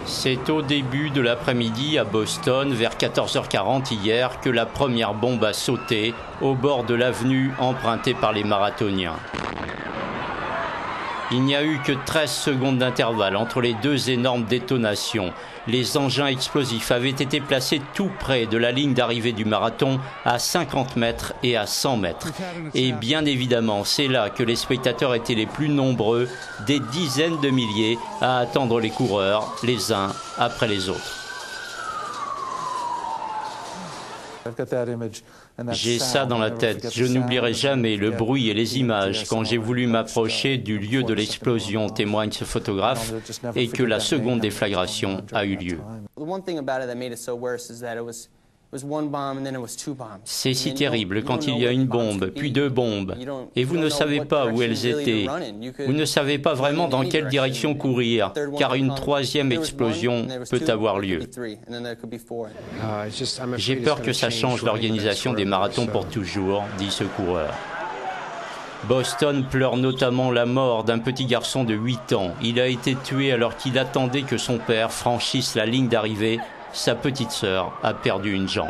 C'est au début de l'après-midi à Boston, vers 14h40 hier, que la première bombe a sauté au bord de l'avenue empruntée par les marathoniens. Il n'y a eu que 13 secondes d'intervalle entre les deux énormes détonations. Les engins explosifs avaient été placés tout près de la ligne d'arrivée du marathon, à 50 mètres et à 100 mètres. Et bien évidemment, c'est là que les spectateurs étaient les plus nombreux, des dizaines de milliers, à attendre les coureurs, les uns après les autres. J'ai ça dans la tête. Je n'oublierai jamais le bruit et les images quand j'ai voulu m'approcher du lieu de l'explosion, témoigne ce photographe, et que la seconde déflagration a eu lieu. C'est si terrible quand il y a une bombe, puis deux bombes, et vous ne savez pas où elles étaient. Vous ne savez pas vraiment dans quelle direction courir, car une troisième explosion peut avoir lieu. J'ai peur que ça change l'organisation des marathons pour toujours, dit ce coureur. Boston pleure notamment la mort d'un petit garçon de 8 ans. Il a été tué alors qu'il attendait que son père franchisse la ligne d'arrivée. Sa petite sœur a perdu une jambe.